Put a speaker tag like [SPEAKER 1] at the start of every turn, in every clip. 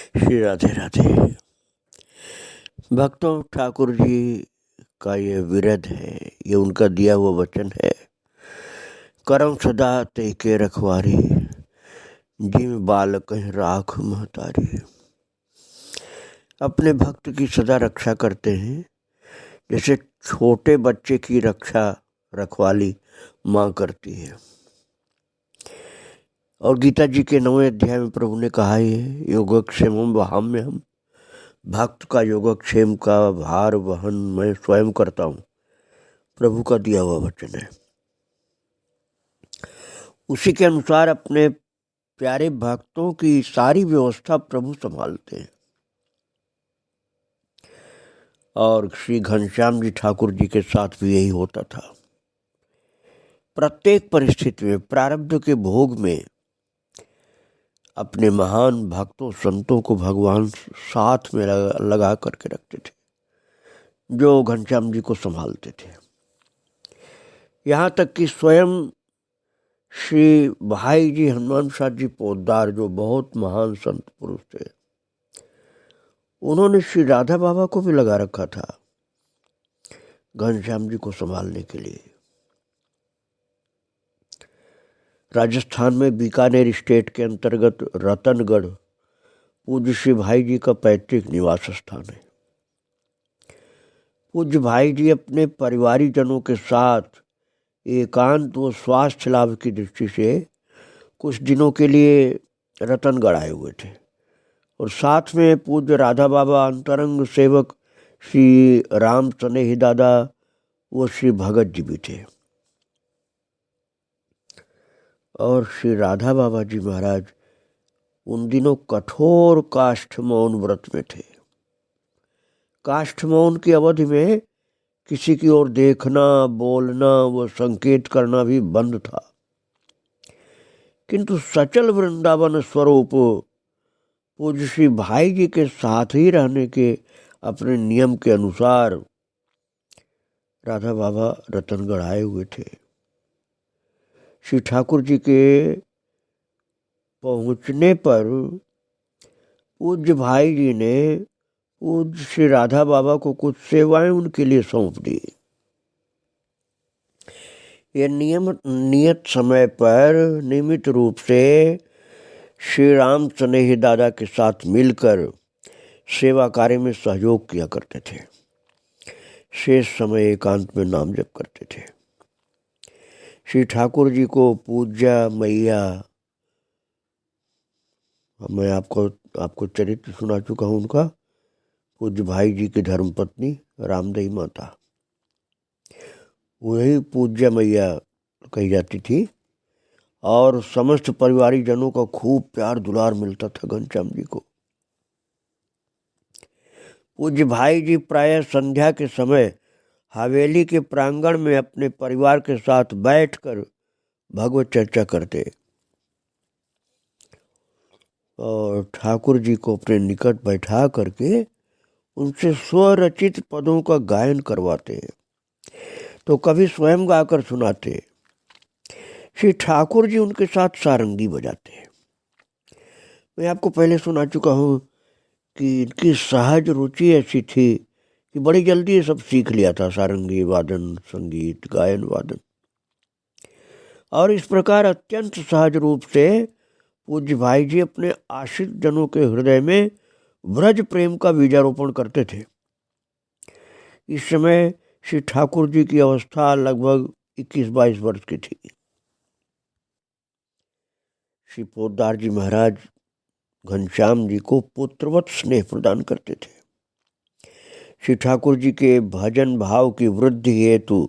[SPEAKER 1] श्री राधे राधे। भक्तों, ठाकुर जी का ये विरध है, ये उनका दिया हुआ वचन है। करम सदा ते के रखवारी, जिम बालक राख महतारी। अपने भक्त की सदा रक्षा करते हैं, जैसे छोटे बच्चे की रक्षा रखवाली माँ करती है। और गीता जी के 9वें अध्याय में प्रभु ने कहा है, योगक्षेमम वहाम्य हम, भक्त का योगक्षेम का भार वहन मैं स्वयं करता हूँ। प्रभु का दिया हुआ वचन है। उसी के अनुसार अपने प्यारे भक्तों की सारी व्यवस्था प्रभु संभालते हैं। और श्री घनश्याम जी ठाकुर जी के साथ भी यही होता था। प्रत्येक परिस्थिति में, प्रारब्ध के भोग में अपने महान भक्तों संतों को भगवान साथ में लगा करके रखते थे, जो घनश्याम जी को संभालते थे। यहाँ तक कि स्वयं श्री भाई जी हनुमान साथ जी पोद्दार, जो बहुत महान संत पुरुष थे, उन्होंने श्री राधा बाबा को भी लगा रखा था घनश्याम जी को संभालने के लिए। राजस्थान में बीकानेर स्टेट के अंतर्गत रतनगढ़ पूज्य श्री भाई जी का पैतृक निवास स्थान है। पूज्य भाई जी अपने परिवारीजनों के साथ एकांत व स्वास्थ्य लाभ की दृष्टि से कुछ दिनों के लिए रतनगढ़ आए हुए थे, और साथ में पूज्य राधा बाबा, अंतरंग सेवक श्री राम स्नेही दादा व श्री भगत जी भी थे। और श्री राधा बाबा जी महाराज उन दिनों कठोर काष्ठ मौन व्रत में थे। काष्ठ मौन की अवधि में किसी की ओर देखना, बोलना व संकेत करना भी बंद था। किंतु सचल वृंदावन स्वरूप पूज्य श्री भाई जी के साथ ही रहने के अपने नियम के अनुसार राधा बाबा रतनगढ़ आए हुए थे। श्री ठाकुर जी के पहुंचने पर पूज्य भाई जी ने पूज्य श्री राधा बाबा को कुछ सेवाएं उनके लिए सौंप दी। ये नियत समय पर नियमित रूप से श्री राम स्नेही दादा के साथ मिलकर सेवा कार्य में सहयोग किया करते थे। शेष समय एकांत में नाम जप करते थे। श्री ठाकुर जी को पूज्या मैया, मैं आपको चरित्र सुना चुका हूँ उनका, पूज्य भाई जी की धर्मपत्नी रामदई माता, वही पूज्य मैया कही जाती थी। और समस्त परिवारी जनों का खूब प्यार दुलार मिलता था घनश्याम जी को। पूज्य भाई जी प्रायः संध्या के समय हवेली के प्रांगण में अपने परिवार के साथ बैठकर भगवत चर्चा करते और ठाकुर जी को अपने निकट बैठा करके उनसे स्वरचित पदों का गायन करवाते, तो कभी स्वयं गाकर सुनाते। श्री ठाकुर जी उनके साथ सारंगी बजाते। मैं आपको पहले सुना चुका हूँ कि इनकी सहज रुचि ऐसी थी कि बड़ी जल्दी ये सब सीख लिया था, सारंगी वादन, संगीत, गायन वादन। और इस प्रकार अत्यंत सहज रूप से पूज्य भाई जी अपने आश्रित जनों के हृदय में व्रज प्रेम का बीजारोपण करते थे। इस समय श्री ठाकुर जी की अवस्था लगभग 21-22 वर्ष की थी। श्री पोद्दार जी महाराज घनश्याम जी को पुत्रवत स्नेह प्रदान करते थे। श्री ठाकुर जी के भजन भाव की वृद्धि हेतु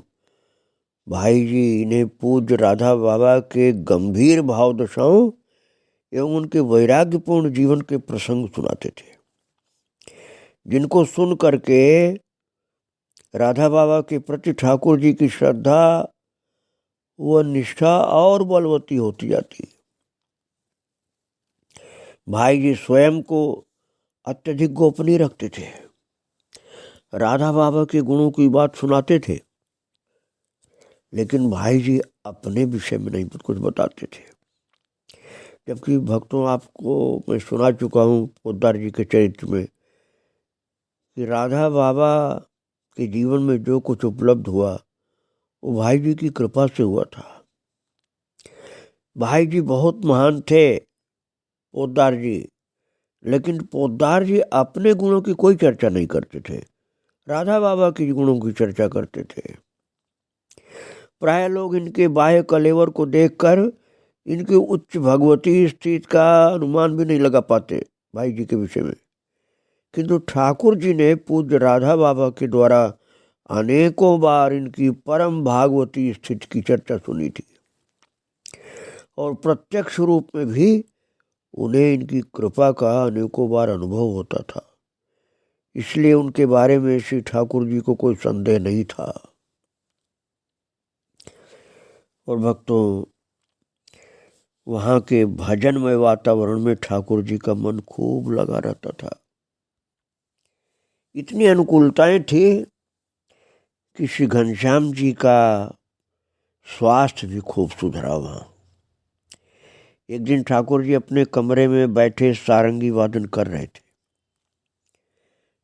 [SPEAKER 1] भाई जी इन्हें पूज्य राधा बाबा के गंभीर भाव दशाओं एवं उनके वैराग्यपूर्ण जीवन के प्रसंग सुनाते थे, जिनको सुन करके राधा बाबा के प्रति ठाकुर जी की श्रद्धा व निष्ठा और बलवती होती जाती। भाई जी स्वयं को अत्यधिक गोपनीय रखते थे। राधा बाबा के गुणों की बात सुनाते थे, लेकिन भाई जी अपने विषय में नहीं कुछ बताते थे। जबकि भक्तों, आपको मैं सुना चुका हूँ पोद्दार जी के चरित्र में कि राधा बाबा के जीवन में जो कुछ उपलब्ध हुआ वो भाई जी की कृपा से हुआ था। भाई जी बहुत महान थे पोद्दार जी, लेकिन पोद्दार जी अपने गुणों की कोई चर्चा नहीं करते थे, राधा बाबा के गुणों की चर्चा करते थे। प्राय लोग इनके बाह्य कलेवर को देखकर इनकी उच्च भगवती स्थिति का अनुमान भी नहीं लगा पाते भाई जी के विषय में। किंतु ठाकुर जी ने पूज्य राधा बाबा के द्वारा अनेकों बार इनकी परम भागवती स्थिति की चर्चा सुनी थी और प्रत्यक्ष रूप में भी उन्हें इनकी कृपा का अनेकों बार अनुभव होता था। इसलिए उनके बारे में श्री ठाकुर जी को कोई संदेह नहीं था। और भक्तों, वहाँ के भजनमय वातावरण में ठाकुर जी का मन खूब लगा रहता था। इतनी अनुकूलताएं थी कि श्री घनश्याम जी का स्वास्थ्य भी खूब सुधरा। वहाँ एक दिन ठाकुर जी अपने कमरे में बैठे सारंगी वादन कर रहे थे।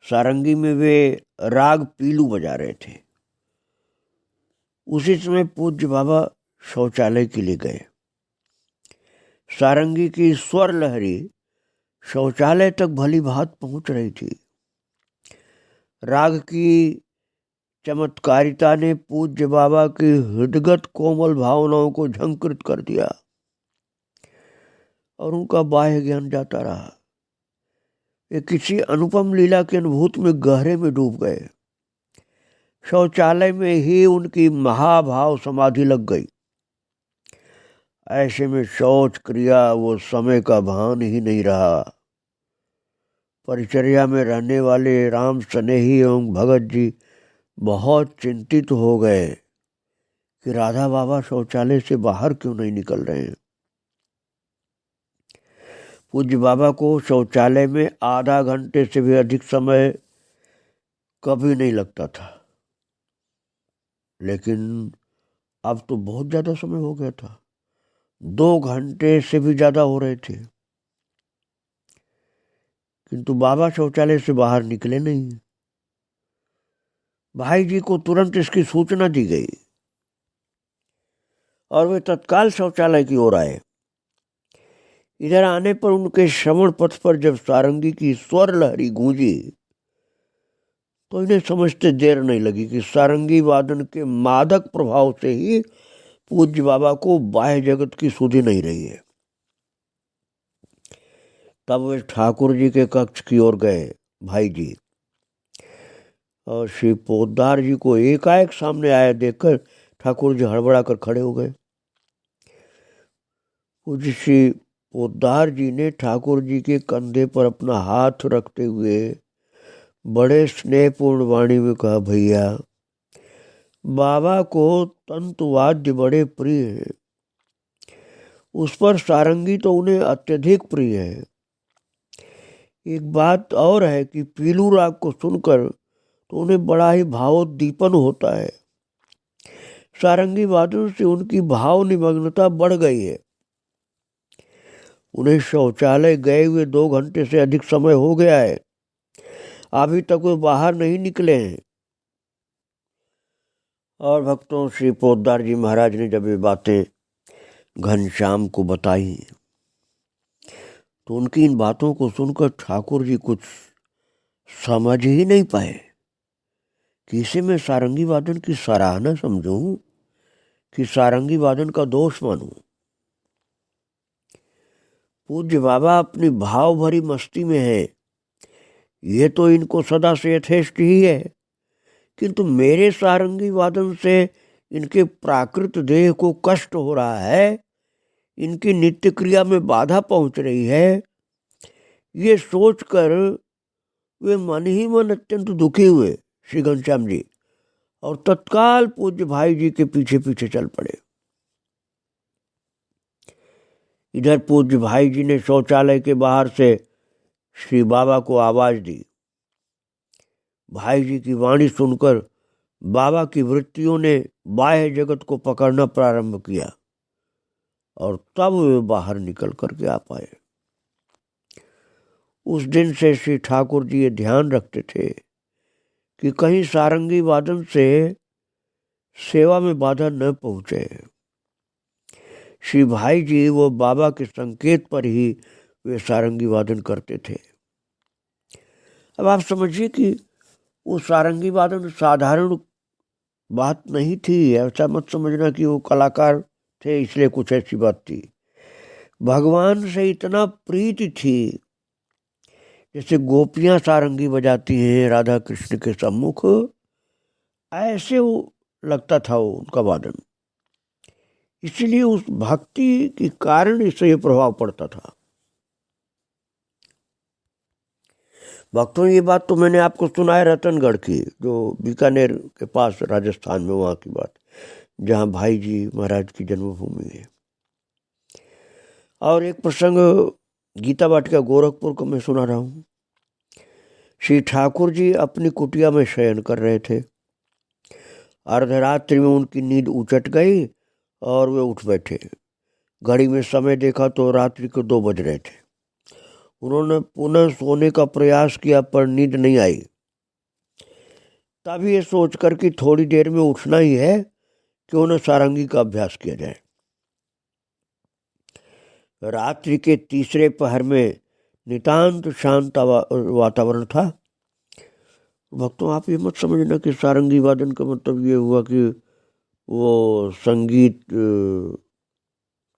[SPEAKER 1] सारंगी में वे राग पीलू बजा रहे थे। उसी समय पूज्य बाबा शौचालय के लिए गए। सारंगी की स्वर लहरी शौचालय तक भली भांति पहुंच रही थी। राग की चमत्कारिता ने पूज्य बाबा की हृदगत कोमल भावनाओं को झंकृत कर दिया और उनका बाह्य ज्ञान जाता रहा। वे किसी अनुपम लीला की अनुभूति में गहरे में डूब गए। शौचालय में ही उनकी महाभाव समाधि लग गई। ऐसे में शौच क्रिया वो समय का भान ही नहीं रहा। परिचर्या में रहने वाले राम स्नेही एवं भगत जी बहुत चिंतित हो गए कि राधा बाबा शौचालय से बाहर क्यों नहीं निकल रहे हैं। पूज्य बाबा को शौचालय में आधा घंटे से भी अधिक समय कभी नहीं लगता था, लेकिन अब तो बहुत ज़्यादा समय हो गया था। 2 घंटे से भी ज़्यादा हो रहे थे, किंतु बाबा शौचालय से बाहर निकले नहीं। भाई जी को तुरंत इसकी सूचना दी गई और वे तत्काल शौचालय की ओर आए। इधर आने पर उनके श्रवण पथ पर जब सारंगी की स्वर लहरी गूंजी तो इन्हें समझते देर नहीं लगी कि सारंगी वादन के मादक प्रभाव से ही पूज्य बाबा को बाह्य जगत की सुधि नहीं रही है। तब वे ठाकुर जी के कक्ष की ओर गए भाई जी, और श्री पोद्दार जी को एकाएक सामने आया देखकर ठाकुर जी हड़बड़ा कर खड़े हो गए। पूज्य श्री पोद्दार जी ने ठाकुर जी के कंधे पर अपना हाथ रखते हुए बड़े स्नेहपूर्ण वाणी में कहा, भैया, बाबा को तंतुवाद्य बड़े प्रिय है, उस पर सारंगी तो उन्हें अत्यधिक प्रिय है। एक बात और है कि पीलू राग को सुनकर तो उन्हें बड़ा ही भावोद्दीपन होता है। सारंगी वादन से उनकी भाव निमग्नता बढ़ गई है। उन्हें शौचालय गए हुए 2 घंटे से अधिक समय हो गया है, अभी तक वे बाहर नहीं निकले हैं। और भक्तों, श्री पोद्दार जी महाराज ने जब ये बातें घनश्याम को बताई तो उनकी इन बातों को सुनकर ठाकुर जी कुछ समझ ही नहीं पाए कि इसे मैं सारंगी वादन की सराहना समझूं कि सारंगी वादन का दोष मानूं। पूज्य बाबा अपनी भाव भरी मस्ती में है, ये तो इनको सदा से यथेष्ट ही है, किंतु मेरे सारंगी वादन से इनके प्राकृत देह को कष्ट हो रहा है, इनकी नित्य क्रिया में बाधा पहुंच रही है। ये सोचकर वे मन ही मन अत्यंत दुखी हुए श्री घनश्याम जी, और तत्काल पूज्य भाई जी के पीछे पीछे चल पड़े। इधर पूज्य भाई जी ने शौचालय के बाहर से श्री बाबा को आवाज दी। भाई जी की वाणी सुनकर बाबा की वृत्तियों ने बाह्य जगत को पकड़ना प्रारंभ किया और तब वे बाहर निकल करके आ पाए। उस दिन से श्री ठाकुर जी ये ध्यान रखते थे कि कहीं सारंगी वादन से सेवा में बाधा न पहुंचे। श्री भाई जी वो बाबा के संकेत पर ही वे सारंगी वादन करते थे। अब आप समझिए कि वो सारंगी वादन साधारण बात नहीं थी। ऐसा मत समझना कि वो कलाकार थे इसलिए कुछ ऐसी बात थी। भगवान से इतना प्रीति थी, जैसे गोपियां सारंगी बजाती हैं राधा कृष्ण के सम्मुख, ऐसे वो लगता था वो उनका वादन। इसलिए उस भक्ति के कारण इससे ये प्रभाव पड़ता था। भक्तों, ये बात तो मैंने आपको सुना है रतनगढ़ की, जो बीकानेर के पास राजस्थान में, वहाँ की बात, जहाँ भाई जी महाराज की जन्मभूमि है। और एक प्रसंग गीता वाटिका गोरखपुर को मैं सुना रहा हूँ। श्री ठाकुर जी अपनी कुटिया में शयन कर रहे थे। अर्धरात्रि में उनकी नींद उचट गई और वे उठ बैठे। घड़ी में समय देखा तो रात्रि को 2 बज रहे थे। उन्होंने पुनः सोने का प्रयास किया पर नींद नहीं आई। तभी ये सोचकर कि थोड़ी देर में उठना ही है, क्यों न सारंगी का अभ्यास किया जाए। रात्रि के तीसरे पहर में नितांत शांत वातावरण था। भक्तों, आप ये मत समझना कि सारंगी वादन का मतलब ये हुआ कि वो संगीत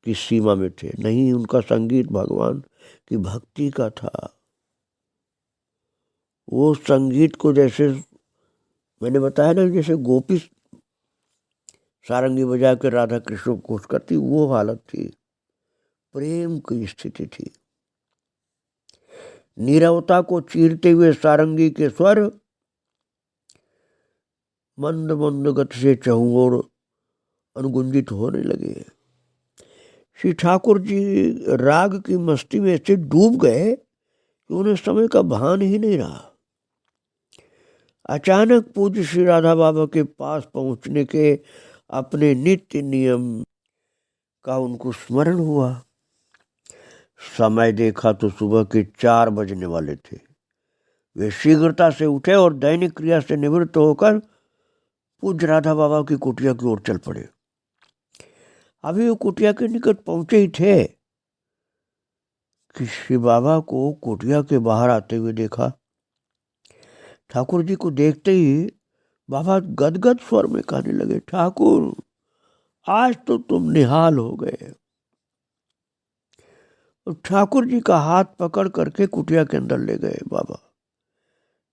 [SPEAKER 1] की सीमा में थे। नहीं, उनका संगीत भगवान की भक्ति का था। वो संगीत को, जैसे मैंने बताया ना, जैसे गोपी सारंगी बजा कर राधा कृष्ण को खुश करती, वो हालत थी, प्रेम की स्थिति थी। नीरवता को चीरते हुए सारंगी के स्वर मंद मंद गति से चहुओर अनुगुंजित होने लगे। श्री ठाकुर जी राग की मस्ती में ऐसे डूब गए कि उन्हें समय का भान ही नहीं रहा। अचानक पूज्य श्री राधा बाबा के पास पहुंचने के अपने नित्य नियम का उनको स्मरण हुआ। समय देखा तो सुबह के 4 बजने वाले थे। वे शीघ्रता से उठे और दैनिक क्रिया से निवृत्त होकर पूज्य राधा बाबा की कुटिया की ओर चल पड़े। अभी वो कुटिया के निकट पहुंचे ही थे कि श्री बाबा को कुटिया के बाहर आते हुए देखा। ठाकुर जी को देखते ही बाबा गदगद स्वर में कहने लगे, ठाकुर, आज तो तुम निहाल हो गए। और ठाकुर जी का हाथ पकड़ करके कुटिया के अंदर ले गए बाबा,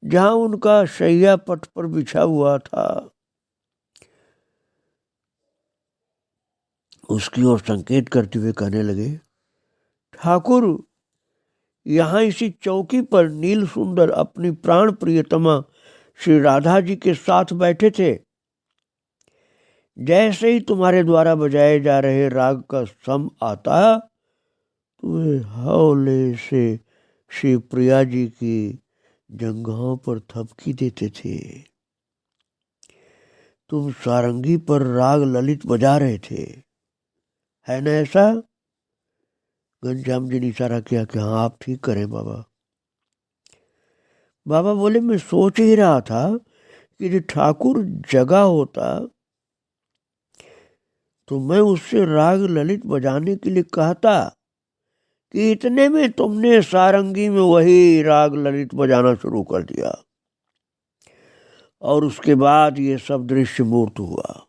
[SPEAKER 1] जहां उनका शैया पट पर बिछा हुआ था। उसकी ओर संकेत करते हुए कहने लगे, ठाकुर, यहाँ इसी चौकी पर नील सुंदर अपनी प्राण प्रियतमा श्री राधा जी के साथ बैठे थे। जैसे ही तुम्हारे द्वारा बजाए जा रहे राग का सम आता, वे हौले से श्री प्रिया जी की जंघों पर थपकी देते थे। तुम सारंगी पर राग ललित बजा रहे थे, है ना ऐसा? घनश्याम जी ने इशारा किया कि हाँ, आप ठीक करें बाबा। बाबा बोले, मैं सोच ही रहा था कि यदि ठाकुर जगा होता तो मैं उससे राग ललित बजाने के लिए कहता कि इतने में तुमने सारंगी में वही राग ललित बजाना शुरू कर दिया, और उसके बाद ये सब दृश्य मूर्त हुआ।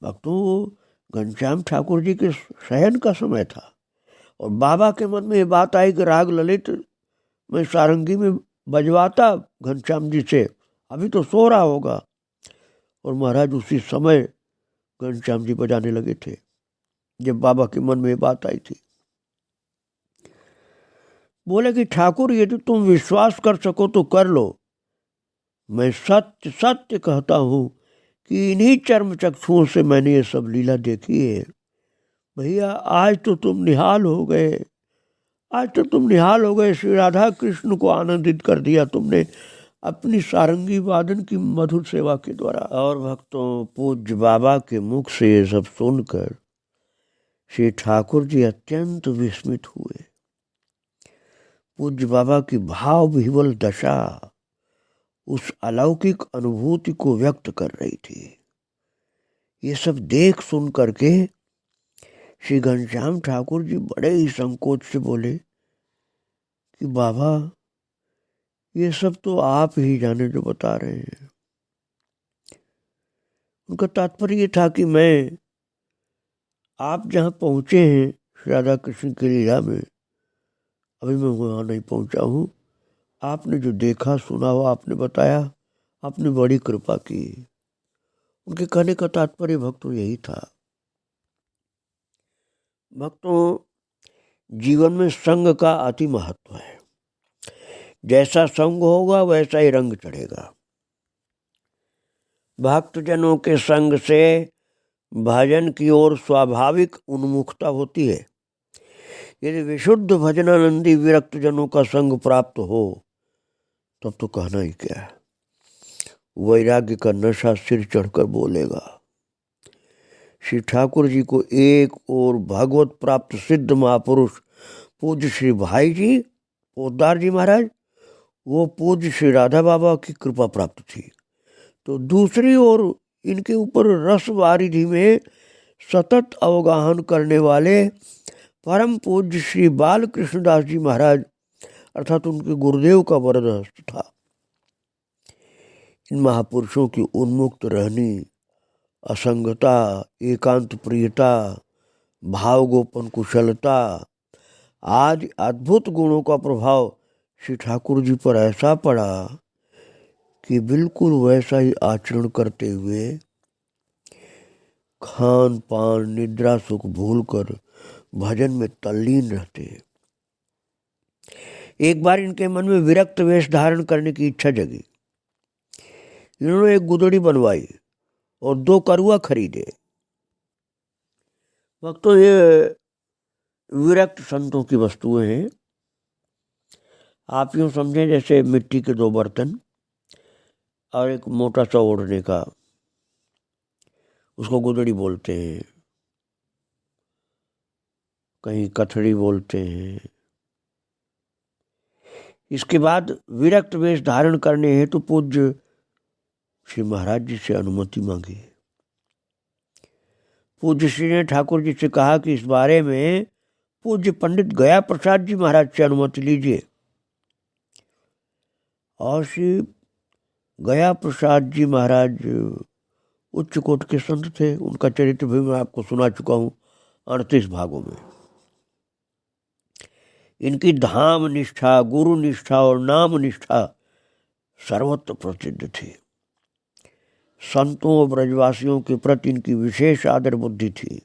[SPEAKER 1] भक्तों, घनश्याम ठाकुर जी के शयन का समय था और बाबा के मन में ये बात आई कि राग ललित मैं सारंगी में बजवाता घनश्याम जी से, अभी तो सो रहा होगा। और महाराज उसी समय घनश्याम जी बजाने लगे थे जब बाबा के मन में ये बात आई थी। बोले कि ठाकुर, यदि तुम विश्वास कर सको तो कर लो। मैं सत्य सत्य कहता हूँ कि इन्हीं चर्म चक्षुओं से मैंने ये सब लीला देखी है। भैया, आज तो तुम निहाल हो गए, आज तो तुम निहाल हो गए। श्री राधा कृष्ण को आनंदित कर दिया तुमने अपनी सारंगी वादन की मधुर सेवा के द्वारा। और भक्तों, पूज्य बाबा के मुख से ये सब सुनकर श्री ठाकुर जी अत्यंत विस्मित हुए। पूज्य बाबा की भाव विह्वल दशा उस अलौकिक अनुभूति को व्यक्त कर रही थी। ये सब देख सुन करके श्री घनश्याम ठाकुर जी बड़े ही संकोच से बोले कि बाबा, ये सब तो आप ही जाने जो बता रहे हैं। उनका तात्पर्य ये था कि मैं, आप जहाँ पहुँचे हैं श्री राधा कृष्ण की लीला में, अभी मैं वहाँ नहीं पहुँचा हूँ। आपने जो देखा सुना हो आपने बताया, आपने बड़ी कृपा की। उनके कहने का तात्पर्य भक्तों यही था। भक्तों, जीवन में संग का अति महत्व है। जैसा संग होगा वैसा ही रंग चढ़ेगा। भक्तजनों के संग से भजन की ओर स्वाभाविक उन्मुखता होती है। यदि विशुद्ध भजनानंदी विरक्त जनों का संग प्राप्त हो तब तो कहना ही क्या है। वैराग्य का नशा सिर चढ़कर बोलेगा। श्री ठाकुर जी को एक और भगवत प्राप्त सिद्ध महापुरुष पूज्य श्री भाई जी पोद्दार जी महाराज, वो पूज्य श्री राधा बाबा की कृपा प्राप्त थी, तो दूसरी ओर इनके ऊपर रस वारिधि में सतत अवगाहन करने वाले परम पूज्य श्री बाल कृष्णदास जी महाराज अर्थात उनके गुरुदेव का वरद हस्त था। इन महापुरुषों की उन्मुक्त रहनी, असंगता, एकांत प्रियता, भावगोपन कुशलता आदि अद्भुत गुणों का प्रभाव श्री ठाकुर जी पर ऐसा पड़ा कि बिल्कुल वैसा ही आचरण करते हुए खान पान निद्रा सुख भूलकर भजन में तल्लीन रहते। एक बार इनके मन में विरक्त वेश धारण करने की इच्छा जगी। इन्होंने एक गुदड़ी बनवाई और 2 करुआ खरीदे। भक्तों, ये विरक्त संतों की वस्तुएं हैं। आप यूं समझें जैसे मिट्टी के 2 बर्तन और एक मोटा सा ओढ़ने का, उसको गुदड़ी बोलते हैं, कहीं कथड़ी बोलते हैं। इसके बाद विरक्त वेश धारण करने हेतु पूज्य श्री महाराज जी से अनुमति मांगी। पूज्य श्री ने ठाकुर जी से कहा कि इस बारे में पूज्य पंडित गया प्रसाद जी महाराज से अनुमति लीजिए। और श्री गया प्रसाद जी महाराज उच्च कोटि के संत थे। उनका चरित्र भी मैं आपको सुना चुका हूँ 38 भागों में। इनकी धाम निष्ठा, गुरु निष्ठा और नाम निष्ठा सर्वत्र प्रसिद्ध थी। संतों और ब्रजवासियों के प्रति इनकी विशेष आदर बुद्धि थी।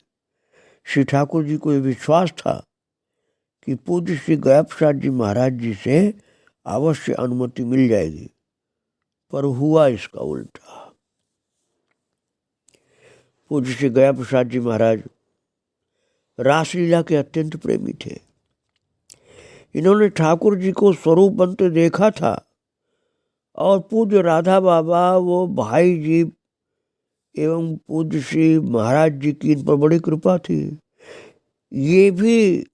[SPEAKER 1] श्री ठाकुर जी को यह विश्वास था कि पूज्य श्री गया प्रसाद जी महाराज जी से अवश्य अनुमति मिल जाएगी, पर हुआ इसका उल्टा। पूज्य श्री गया प्रसाद जी महाराज रासलीला के अत्यंत प्रेमी थे। इन्होंने ठाकुर जी को स्वरूप बनते देखा था और पूज्य राधा बाबा, वो भाई जी एवं पूज्य श्री महाराज जी की इन पर बड़ी कृपा थी, ये भी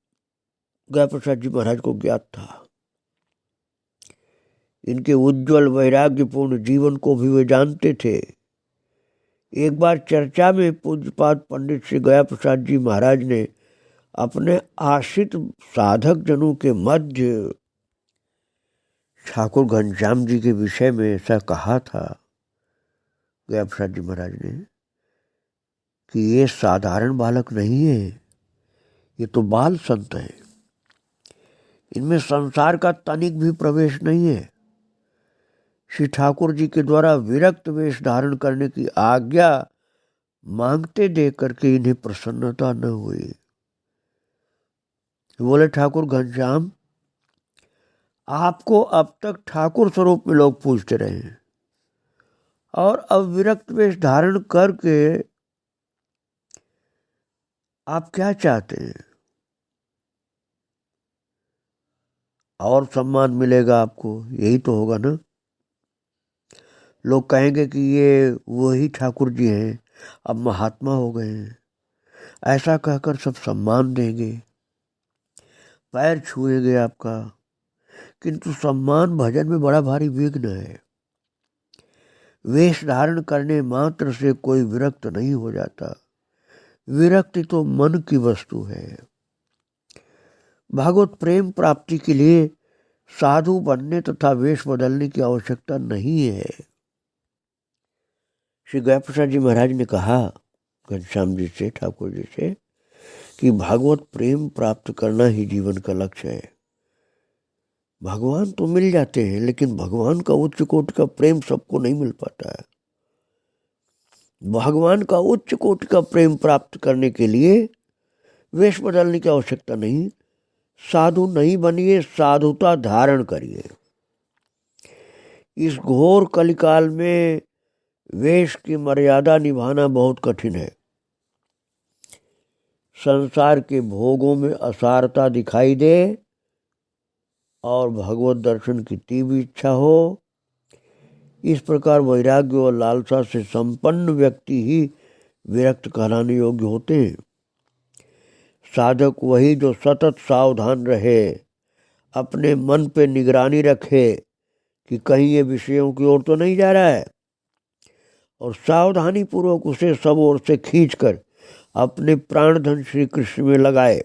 [SPEAKER 1] गया प्रसाद जी महाराज को ज्ञात था। इनके उज्जवल वैराग्यपूर्ण जीवन को भी वे जानते थे। एक बार चर्चा में पूज्यपाद पंडित श्री गया प्रसाद जी महाराज ने अपने आश्रित साधक जनों के मध्य ठाकुर घनश्याम जी के विषय में ऐसा कहा था, गया प्रसाद जी महाराज ने, कि ये साधारण बालक नहीं है, ये तो बाल संत है। इनमें संसार का तनिक भी प्रवेश नहीं है। श्री ठाकुर जी के द्वारा विरक्त वेश धारण करने की आज्ञा मांगते देख करके इन्हें प्रसन्नता न हुई। बोले, ठाकुर घनश्याम, आपको अब तक ठाकुर स्वरूप में लोग पूजते रहे हैं और अब विरक्त वेश धारण करके आप क्या चाहते हैं? और सम्मान मिलेगा आपको, यही तो होगा ना। लोग कहेंगे कि ये वही ठाकुर जी हैं, अब महात्मा हो गए हैं। ऐसा कहकर सब सम्मान देंगे, पैर छुएंगे आपका, किंतु सम्मान भजन में बड़ा भारी विघ्न है। वेश धारण करने मात्र से कोई विरक्त नहीं हो जाता। विरक्ति तो मन की वस्तु है। भागवत प्रेम प्राप्ति के लिए साधु बनने तथा वेश बदलने की आवश्यकता नहीं है। श्री गया प्रसाद जी महाराज ने कहा घनश्याम जी से, ठाकुर जी से, कि भागवत प्रेम प्राप्त करना ही जीवन का लक्ष्य है। भगवान तो मिल जाते हैं, लेकिन भगवान का उच्च कोटि का प्रेम सबको नहीं मिल पाता है। भगवान का उच्च कोटि का प्रेम प्राप्त करने के लिए वेश बदलने की आवश्यकता नहीं। साधु नहीं बनिए, साधुता धारण करिए। इस घोर कलिकाल में वेश की मर्यादा निभाना बहुत कठिन है। संसार के भोगों में असारता दिखाई दे और भगवत दर्शन की तीव्र इच्छा हो, इस प्रकार वैराग्य और लालसा से संपन्न व्यक्ति ही विरक्त कहलाने योग्य होते हैं। साधक वही जो सतत सावधान रहे, अपने मन पे निगरानी रखे कि कहीं ये विषयों की ओर तो नहीं जा रहा है, और सावधानी पूर्वक उसे सब ओर से खींचकर अपने प्राणधन श्री कृष्ण में लगाए।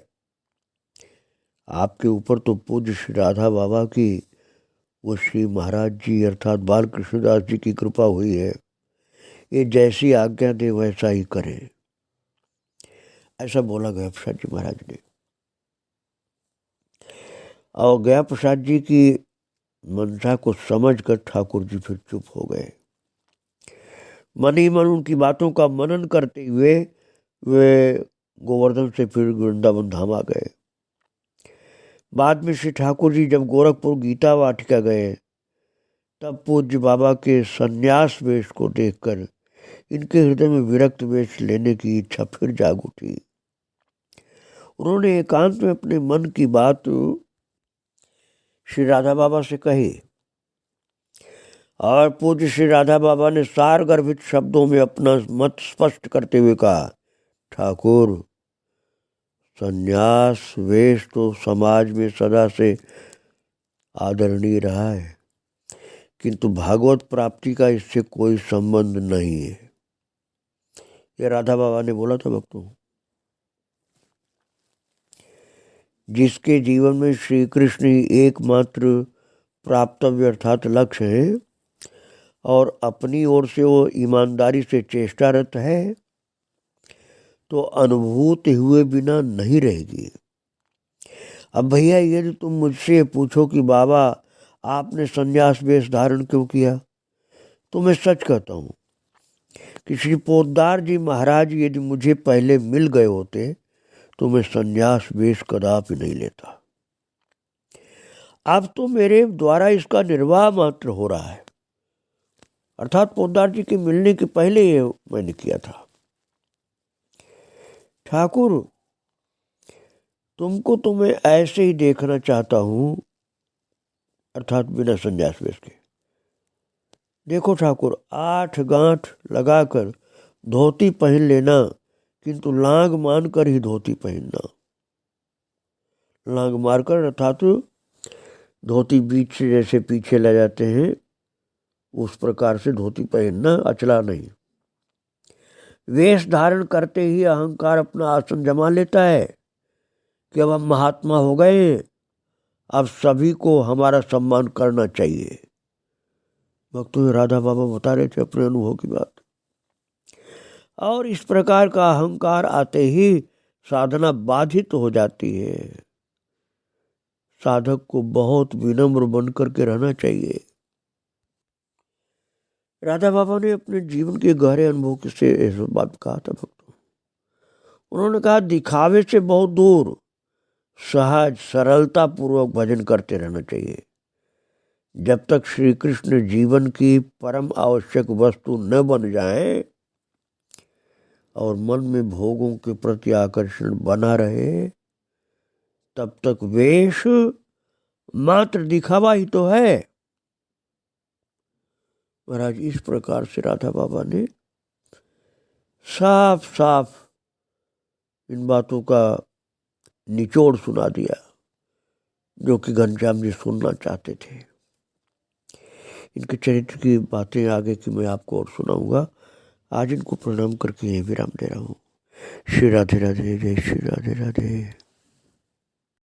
[SPEAKER 1] आपके ऊपर तो पूज्य श्री राधा बाबा की, वो श्री महाराज जी अर्थात बाल कृष्णदास जी की कृपा हुई है। ये जैसी आज्ञा दे वैसा ही करें, ऐसा बोला गया प्रसाद जी महाराज ने। और गया प्रसाद जी की मनसा को समझकर ठाकुर जी फिर चुप हो गए। मन ही मन उनकी बातों का मनन करते हुए वे गोवर्धन से फिर वृंदावन धाम आ गए। बाद में श्री ठाकुर जी जब गोरखपुर गीता वाटिका गए, तब पूज्य बाबा के संन्यास वेश को देखकर इनके हृदय में विरक्त वेश लेने की इच्छा फिर जाग उठी। उन्होंने एकांत में अपने मन की बात श्री राधा बाबा से कही, और पूज्य श्री राधा बाबा ने सार गर्भित शब्दों में अपना मत स्पष्ट करते हुए कहा, ठाकुर, संन्यास वेश तो समाज में सदा से आदरणीय रहा है, किंतु भागवत प्राप्ति का इससे कोई संबंध नहीं है। ये राधा बाबा ने बोला था भक्तों। जिसके जीवन में श्री कृष्ण ही एकमात्र प्राप्तव्य अर्थात लक्ष्य है और अपनी ओर से वो ईमानदारी से चेष्टारत है, तो अनुभूति हुए बिना नहीं रहेगी। अब भैया यदि तुम मुझसे पूछो कि बाबा आपने संन्यास वेश धारण क्यों किया, तो मैं सच कहता हूँ कि श्री पोद्दार जी महाराज यदि मुझे पहले मिल गए होते तो मैं संन्यास वेश कदापि नहीं लेता। अब तो मेरे द्वारा इसका निर्वाह मात्र हो रहा है, अर्थात पोद्दार जी के मिलने के पहले ये मैंने किया था। ठाकुर, तुमको तो मैं ऐसे ही देखना चाहता हूं, अर्थात बिना संन्यास वेश के। देखो ठाकुर, 8 गांठ लगाकर धोती पहन लेना, किंतु लांग मानकर ही धोती पहनना। लांग मारकर अर्थात धोती बीच से जैसे पीछे ले जाते हैं, उस प्रकार से धोती पहनना, अचला नहीं। वेश धारण करते ही अहंकार अपना आसन जमा लेता है कि अब हम महात्मा हो गए, अब सभी को हमारा सम्मान करना चाहिए। भक्तों, राधा बाबा बता रहे थे अपने अनुभव की बात। और इस प्रकार का अहंकार आते ही साधना बाधित हो जाती है। साधक को बहुत विनम्र बन करके रहना चाहिए। राधा बाबा ने अपने जीवन के गहरे अनुभव से इस बात कहा था भक्तों। उन्होंने कहा, दिखावे से बहुत दूर सहज सरलता पूर्वक भजन करते रहना चाहिए। जब तक श्री कृष्ण जीवन की परम आवश्यक वस्तु न बन जाए और मन में भोगों के प्रति आकर्षण बना रहे, तब तक वेश मात्र दिखावा ही तो है। महाराज, इस प्रकार से राधा बाबा ने साफ साफ इन बातों का निचोड़ सुना दिया जो कि घनश्याम जी सुनना चाहते थे। इनके चरित्र की बातें आगे की मैं आपको और सुनाऊंगा। आज इनको प्रणाम करके विराम दे रहा हूँ। श्री राधे राधे, जय श्री राधे राधे।